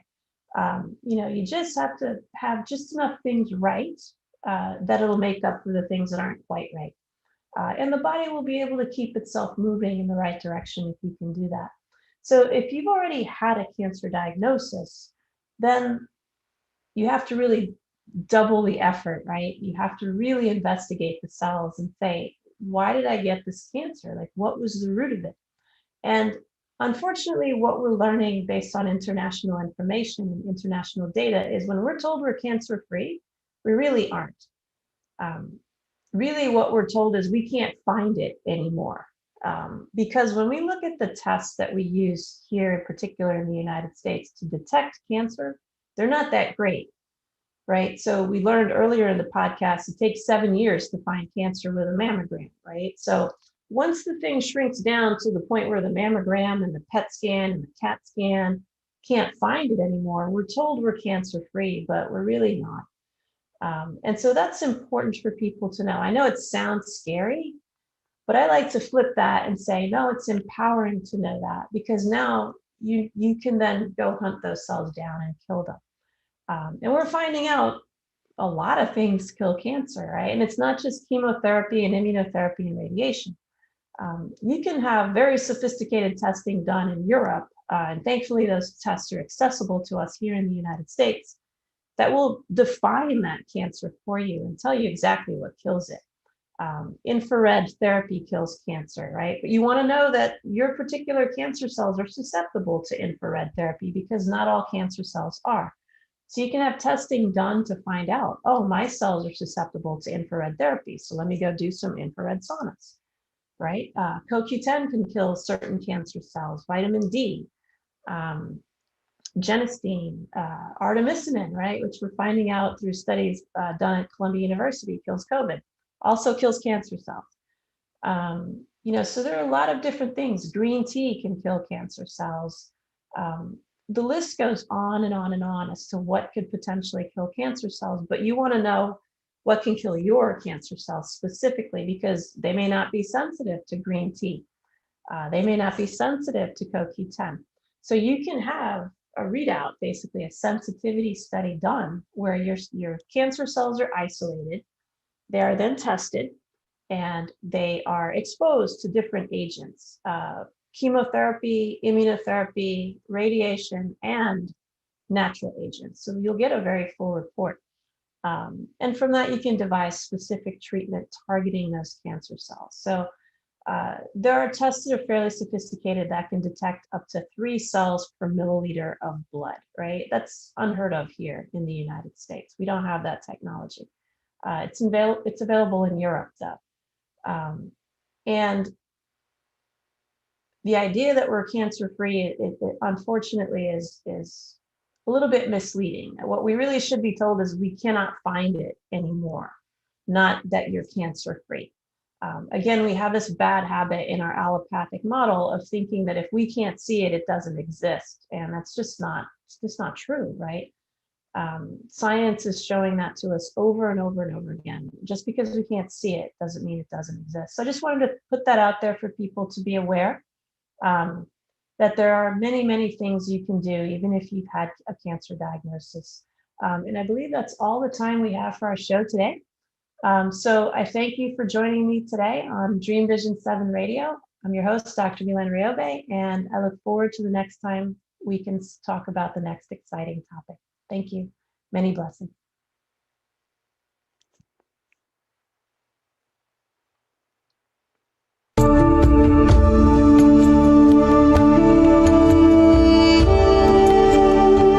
You know, you just have to have just enough things right that it'll make up for the things that aren't quite right. And the body will be able to keep itself moving in the right direction if you can do that. So if you've already had a cancer diagnosis, then you have to really double the effort, right? You have to really investigate the cells and say, why did I get this cancer? Like, what was the root of it? And unfortunately, what we're learning based on international information and international data is when we're told we're cancer-free, we really aren't. Really, what we're told is we can't find it anymore. Because when we look at the tests that we use here, in particular in the United States, to detect cancer, they're not that great, right? So we learned earlier in the podcast, it takes 7 years to find cancer with a mammogram, right? So once the thing shrinks down to the point where the mammogram and the PET scan and the CAT scan can't find it anymore, we're told we're cancer-free, but we're really not. And so that's important for people to know. I know it sounds scary, but I like to flip that and say, no, it's empowering to know that, because now you can then go hunt those cells down and kill them. And we're finding out a lot of things kill cancer, right? And it's not just chemotherapy and immunotherapy and radiation. You can have very sophisticated testing done in Europe, and thankfully those tests are accessible to us here in the United States, that will define that cancer for you and tell you exactly what kills it. Infrared therapy kills cancer, right? But you want to know that your particular cancer cells are susceptible to infrared therapy, because not all cancer cells are. So you can have testing done to find out, oh, my cells are susceptible to infrared therapy, so let me go do some infrared saunas, right? CoQ10 can kill certain cancer cells, vitamin D, genistein, artemisinin, right, which we're finding out through studies done at Columbia University, kills COVID, also kills cancer cells. You know, so there are a lot of different things. Green tea can kill cancer cells. The list goes on and on and on as to what could potentially kill cancer cells, but you want to know what can kill your cancer cells specifically, because they may not be sensitive to green tea. They may not be sensitive to CoQ10. So you can have a readout, basically a sensitivity study done where your cancer cells are isolated. They are then tested and they are exposed to different agents, chemotherapy, immunotherapy, radiation, and natural agents. So you'll get a very full report. And from that, you can devise specific treatment targeting those cancer cells. So there are tests that are fairly sophisticated that can detect up to 3 cells per milliliter of blood, right? That's unheard of here in the United States. We don't have that technology. It's available in Europe, though. And the idea that we're cancer-free, it unfortunately is a little bit misleading. What we really should be told is we cannot find it anymore, not that you're cancer-free. Again, we have this bad habit in our allopathic model of thinking that if we can't see it, it doesn't exist. And that's just not true, right? Science is showing that to us over and over and over again. Just because we can't see it doesn't mean it doesn't exist. So I just wanted to put that out there for people to be aware that there are many, many things you can do, even if you've had a cancer diagnosis. And I believe that's all the time we have for our show today. So I thank you for joining me today on Dream Vision 7 Radio. I'm your host, Dr. Mylaine Riobe, and I look forward to the next time we can talk about the next exciting topic. Thank you. Many blessings.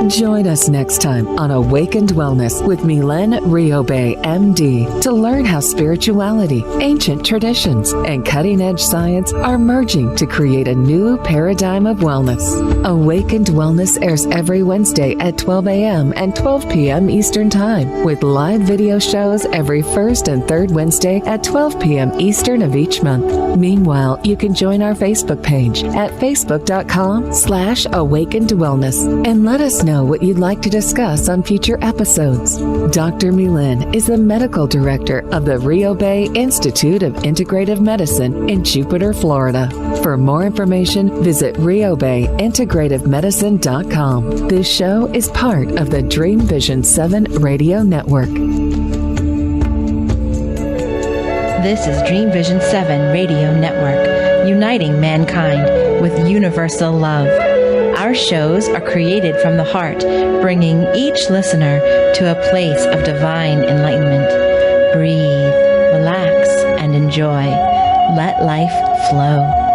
Join us next time on Awakened Wellness with Mylaine Riobe, MD, to learn how spirituality, ancient traditions, and cutting-edge science are merging to create a new paradigm of wellness. Awakened Wellness airs every Wednesday at 12 a.m. and 12 p.m. Eastern Time, with live video shows every first and third Wednesday at 12 p.m. Eastern of each month. Meanwhile, you can join our Facebook page at facebook.com/awakenedwellness and let us know what you'd like to discuss on future episodes. Dr. Mylaine is the medical director of the Riobe Institute of Integrative Medicine in Jupiter, Florida. For more information, visit riobeintegrativemedicine.com. This show is part of the Dream Vision 7 Radio Network. This is Dream Vision 7 Radio Network, uniting mankind with universal love. Our shows are created from the heart, bringing each listener to a place of divine enlightenment. Breathe, relax, and enjoy. Let life flow.